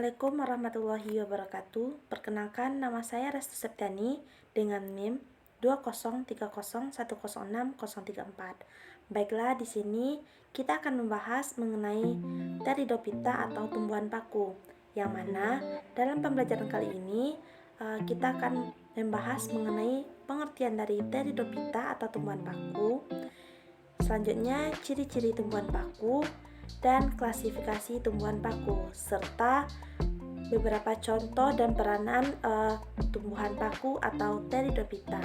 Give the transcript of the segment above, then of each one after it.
Assalamualaikum warahmatullahi wabarakatuh. Perkenalkan, nama saya Restu Septiani dengan NIM 20301060034. Baiklah, di sini kita akan membahas mengenai Pteridophyta atau tumbuhan paku, yang mana dalam pembelajaran kali ini kita akan membahas mengenai pengertian dari Pteridophyta atau tumbuhan paku. Selanjutnya, ciri-ciri tumbuhan paku dan klasifikasi tumbuhan paku, serta beberapa contoh dan peranan tumbuhan paku atau Pteridophyta.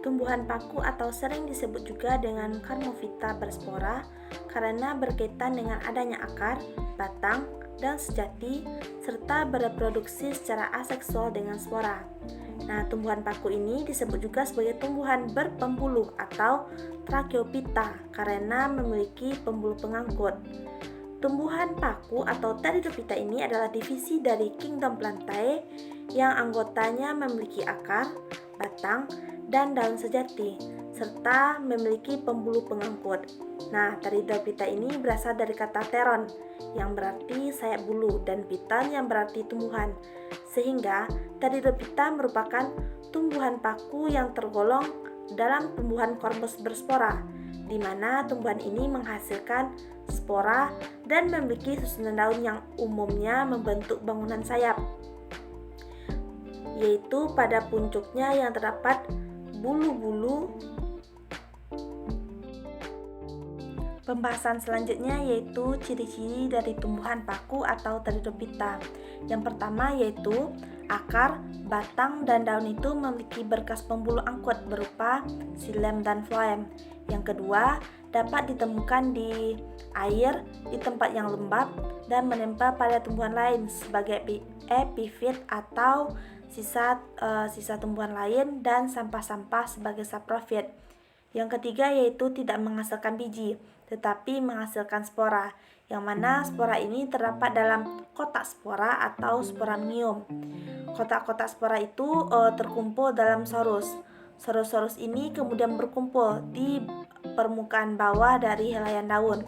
Tumbuhan paku atau sering disebut juga dengan Carmophyta berspora karena berkaitan dengan adanya akar, batang, dan sejati, serta bereproduksi secara aseksual dengan spora. Nah, tumbuhan paku ini disebut juga sebagai tumbuhan berpembuluh atau Tracheophyta karena memiliki pembuluh pengangkut. Tumbuhan paku atau Pteridophyta ini adalah divisi dari kingdom Plantae yang anggotanya memiliki akar, batang, dan daun sejati, serta memiliki pembuluh pengangkut. Nah, Pteridophyta ini berasal dari kata pteron yang berarti sayap bulu dan phyton yang berarti tumbuhan. Sehingga Pteridophyta merupakan tumbuhan paku yang tergolong dalam tumbuhan Cormos berspora, di mana tumbuhan ini menghasilkan spora dan memiliki susunan daun yang umumnya membentuk bangunan sayap, yaitu pada puncuknya yang terdapat bulu-bulu. Pembahasan selanjutnya yaitu ciri-ciri dari tumbuhan paku atau Pteridophyta. Yang pertama yaitu akar, batang, dan daun itu memiliki berkas pembuluh angkut berupa xilem dan phloem. Yang kedua, dapat ditemukan di air, di tempat yang lembab, dan menempel pada tumbuhan lain sebagai epifit atau sisa tumbuhan lain, dan sampah-sampah sebagai saprofit. Yang ketiga yaitu tidak menghasilkan biji, tetapi menghasilkan spora, yang mana spora ini terdapat dalam kotak spora atau sporamium. Kotak-kotak spora itu terkumpul dalam sorus. Sorus-sorus ini kemudian berkumpul di permukaan bawah dari helaian daun.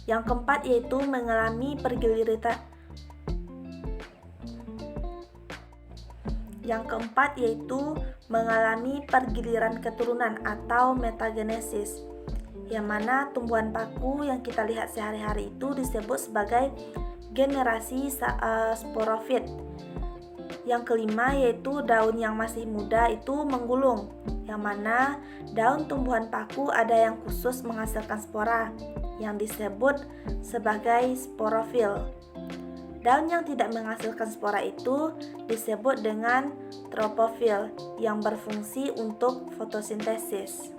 Yang keempat yaitu mengalami pergiliran keturunan atau metagenesis, yang mana tumbuhan paku yang kita lihat sehari-hari itu disebut sebagai generasi sporofit. Yang kelima yaitu daun yang masih muda itu menggulung, yang mana daun tumbuhan paku ada yang khusus menghasilkan spora yang disebut sebagai sporofil. Daun yang tidak menghasilkan spora itu disebut dengan tropofil yang berfungsi untuk fotosintesis.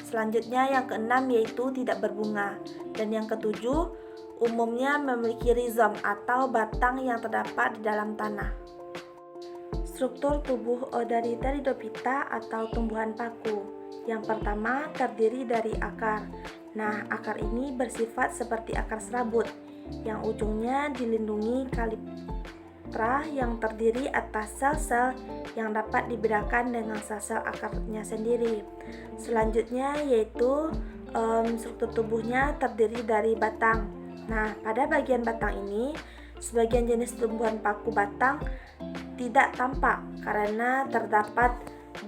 Selanjutnya yang keenam yaitu tidak berbunga, dan yang ketujuh umumnya memiliki rizom atau batang yang terdapat di dalam tanah. Struktur tubuh dari Pteridophyta atau tumbuhan paku. Yang pertama terdiri dari akar. Nah, akar ini bersifat seperti akar serabut yang ujungnya dilindungi kaliptra yang terdiri atas sel-sel yang dapat dibedakan dengan sel-sel akarnya sendiri. Selanjutnya yaitu struktur tubuhnya terdiri dari batang. Nah, pada bagian batang ini, sebagian jenis tumbuhan paku batang tidak tampak karena terdapat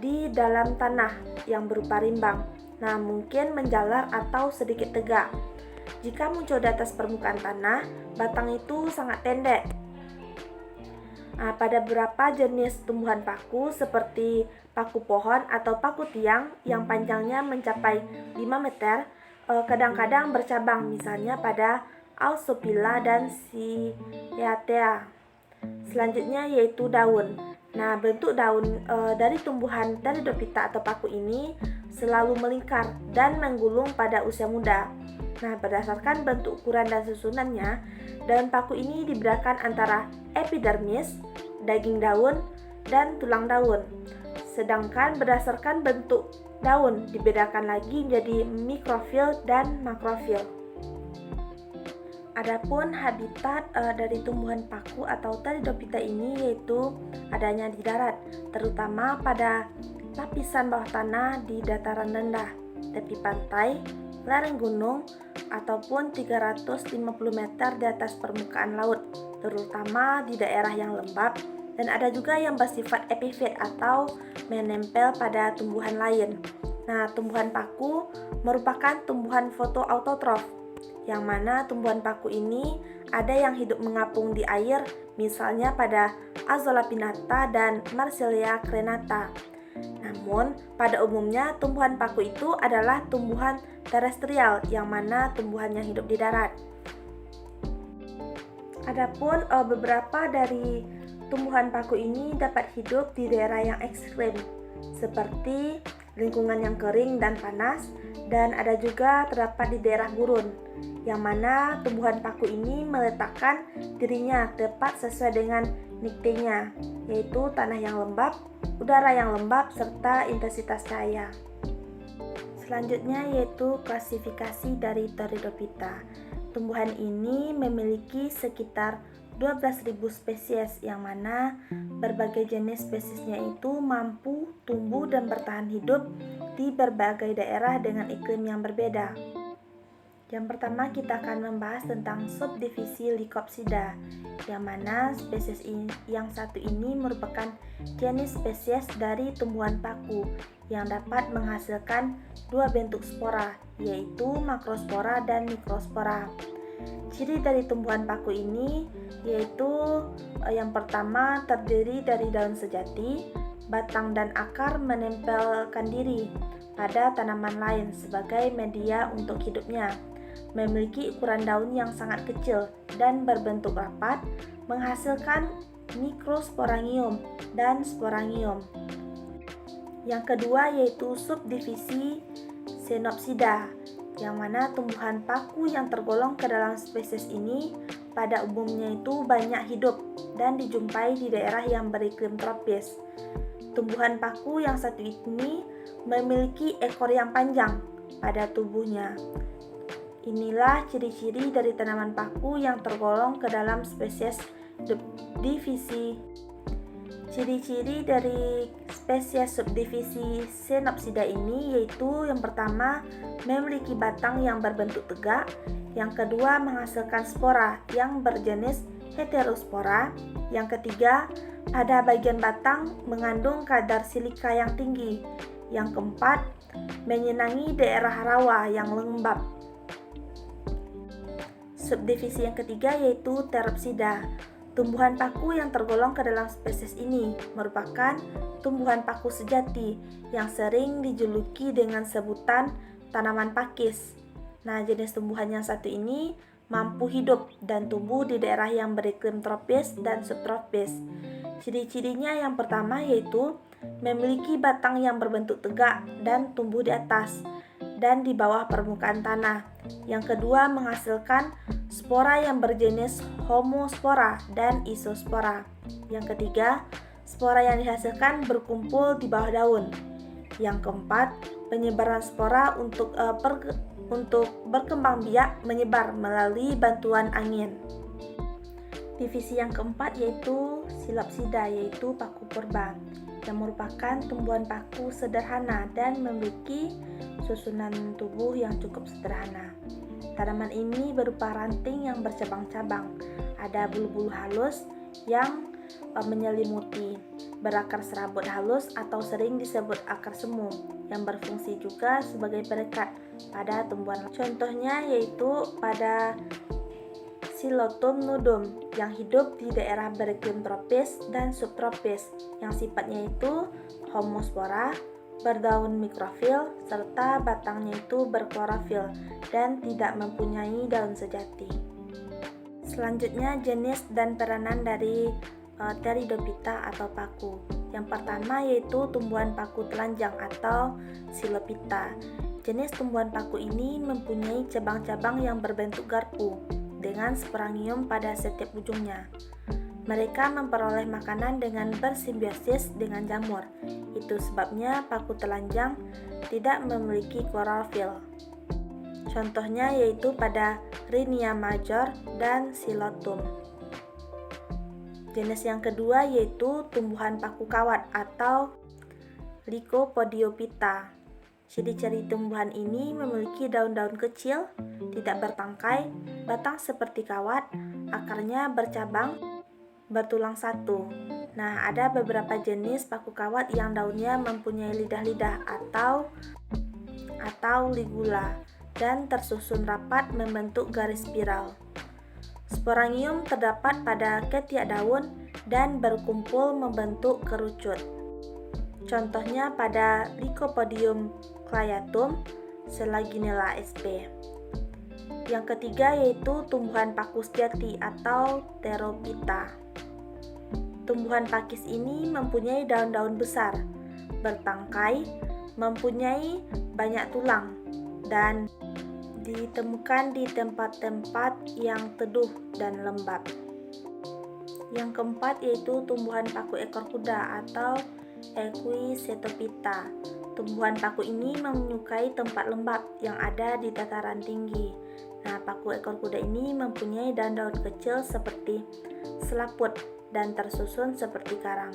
di dalam tanah yang berupa rimbang. Nah, mungkin menjalar atau sedikit tegak. Jika muncul di atas permukaan tanah, batang itu sangat pendek. Nah, pada beberapa jenis tumbuhan paku seperti paku pohon atau paku tiang yang panjangnya mencapai 5 meter, kadang-kadang bercabang, misalnya pada Alsopila dan Cyathea. Selanjutnya yaitu daun. Nah, bentuk daun dari tumbuhan Pteridophyta atau paku ini selalu melingkar dan menggulung pada usia muda. Nah, berdasarkan bentuk ukuran dan susunannya, daun paku ini dibedakan antara epidermis, daging daun, dan tulang daun. Sedangkan berdasarkan bentuk daun dibedakan lagi menjadi mikrofil dan makrofil. Adapun habitat dari tumbuhan paku atau Pteridophyta ini yaitu adanya di darat, terutama pada lapisan bawah tanah di dataran rendah, tepi pantai, lereng gunung ataupun 350 meter di atas permukaan laut, terutama di daerah yang lembab, dan ada juga yang bersifat epifit atau menempel pada tumbuhan lain. Nah, tumbuhan paku merupakan tumbuhan fotoautotrof, yang mana tumbuhan paku ini ada yang hidup mengapung di air, misalnya pada Azolla pinnata dan Marsilea crenata. Namun, pada umumnya tumbuhan paku itu adalah tumbuhan terestrial, yang mana tumbuhannya hidup di darat. Adapun beberapa dari tumbuhan paku ini dapat hidup di daerah yang ekstrim, seperti lingkungan yang kering dan panas, dan ada juga terdapat di daerah gurun, yang mana tumbuhan paku ini meletakkan dirinya tepat sesuai dengan niktinya, yaitu tanah yang lembab, udara yang lembab, serta intensitas cahaya. Selanjutnya yaitu klasifikasi dari Pteridophyta. Tumbuhan ini memiliki sekitar 12.000 spesies, yang mana berbagai jenis spesiesnya itu mampu tumbuh dan bertahan hidup di berbagai daerah dengan iklim yang berbeda. Yang pertama kita akan membahas tentang subdivisi Lycopsida, yang mana spesies yang satu ini merupakan jenis spesies dari tumbuhan paku yang dapat menghasilkan dua bentuk spora, yaitu makrospora dan mikrospora. Ciri dari tumbuhan paku ini yaitu yang pertama terdiri dari daun sejati, batang dan akar menempelkan diri pada tanaman lain sebagai media untuk hidupnya. Memiliki ukuran daun yang sangat kecil dan berbentuk rapat, menghasilkan mikrosporangium dan sporangium. Yang kedua yaitu subdivisi Xenopsida, yang mana tumbuhan paku yang tergolong ke dalam spesies ini pada umumnya itu banyak hidup dan dijumpai di daerah yang beriklim tropis. Tumbuhan paku yang satu ini memiliki ekor yang panjang pada tubuhnya. Inilah ciri-ciri dari tanaman paku yang tergolong ke dalam spesies divisi. Ciri-ciri dari spesies subdivisi Xenopsida ini yaitu yang pertama memiliki batang yang berbentuk tegak, yang kedua menghasilkan spora yang berjenis heterospora, yang ketiga pada bagian batang mengandung kadar silika yang tinggi, yang keempat menyenangi daerah rawa yang lembab. Subdivisi yang ketiga yaitu Pteropsida. Tumbuhan paku yang tergolong ke dalam spesies ini merupakan tumbuhan paku sejati yang sering dijuluki dengan sebutan tanaman pakis. Nah, jenis tumbuhan yang satu ini mampu hidup dan tumbuh di daerah yang beriklim tropis dan subtropis. Ciri-cirinya yang pertama yaitu memiliki batang yang berbentuk tegak dan tumbuh di atas dan di bawah permukaan tanah. Yang kedua menghasilkan spora yang berjenis homospora dan isospora. Yang ketiga, spora yang dihasilkan berkumpul di bawah daun. Yang keempat, penyebaran spora untuk berkembang biak menyebar melalui bantuan angin. Divisi yang keempat yaitu Psilopsida, yaitu paku purba, yang merupakan tumbuhan paku sederhana dan memiliki susunan tubuh yang cukup sederhana. Tanaman ini berupa ranting yang bercabang-cabang, ada bulu-bulu halus yang menyelimuti, berakar serabut halus atau sering disebut akar semu, yang berfungsi juga sebagai perekat pada tumbuhan. Contohnya yaitu pada Silotum nudum yang hidup di daerah beriklim tropis dan subtropis, yang sifatnya itu homospora, berdaun mikrofil, serta batangnya itu berklorofil dan tidak mempunyai daun sejati. Selanjutnya jenis dan peranan dari Pteridophyta atau paku. Yang pertama yaitu tumbuhan paku telanjang atau Psilophyta. Jenis tumbuhan paku ini mempunyai cabang-cabang yang berbentuk garpu dengan sporangium pada setiap ujungnya. Mereka memperoleh makanan dengan bersimbiosis dengan jamur. Itu sebabnya paku telanjang tidak memiliki klorofil. Contohnya yaitu pada Rhynia major dan Silotum. Jenis yang kedua yaitu tumbuhan paku kawat atau Lycopodiophyta. Ciri-ciri tumbuhan ini memiliki daun-daun kecil, tidak bertangkai, batang seperti kawat, akarnya bercabang, bertulang satu. Nah, ada beberapa jenis paku kawat yang daunnya mempunyai lidah-lidah atau ligula dan tersusun rapat membentuk garis spiral. Sporangium terdapat pada ketiak daun dan berkumpul membentuk kerucut. Contohnya pada Lycopodium clayatum, Selaginella sp. Yang ketiga yaitu tumbuhan pakis jati atau Pterophyta. Tumbuhan pakis ini mempunyai daun-daun besar, bertangkai, mempunyai banyak tulang, dan ditemukan di tempat-tempat yang teduh dan lembab. Yang keempat yaitu tumbuhan paku ekor kuda atau Equisetophyta. Tumbuhan paku ini menyukai tempat lembab yang ada di dataran tinggi. Nah, paku ekor kuda ini mempunyai daun-daun kecil seperti selaput dan tersusun seperti karang.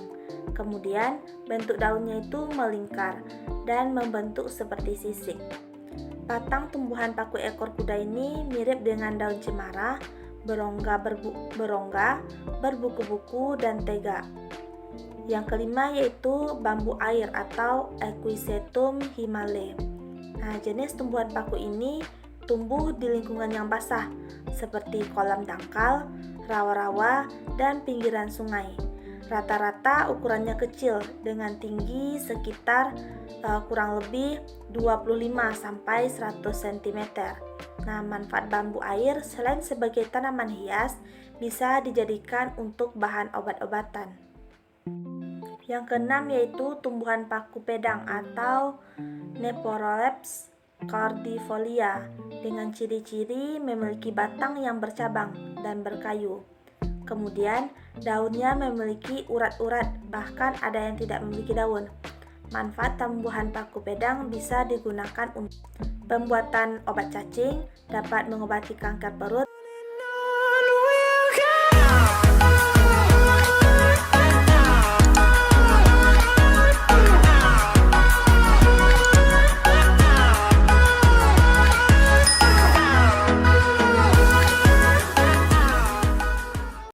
Kemudian, bentuk daunnya itu melingkar dan membentuk seperti sisik. Batang tumbuhan paku ekor kuda ini mirip dengan daun cemara, berongga, berbuku-buku, dan tega. Yang kelima yaitu bambu air atau Equisetum himalae. Nah, jenis tumbuhan paku ini tumbuh di lingkungan yang basah seperti kolam dangkal, rawa-rawa, dan pinggiran sungai. Rata-rata ukurannya kecil dengan tinggi sekitar kurang lebih 25-100 cm. Nah, manfaat bambu air selain sebagai tanaman hias bisa dijadikan untuk bahan obat-obatan. Yang keenam yaitu tumbuhan paku pedang atau Nephrolepis cordifolia dengan ciri-ciri memiliki batang yang bercabang dan berkayu. Kemudian daunnya memiliki urat-urat, bahkan ada yang tidak memiliki daun. Manfaat tumbuhan paku pedang bisa digunakan untuk pembuatan obat cacing, dapat mengobati kanker perut,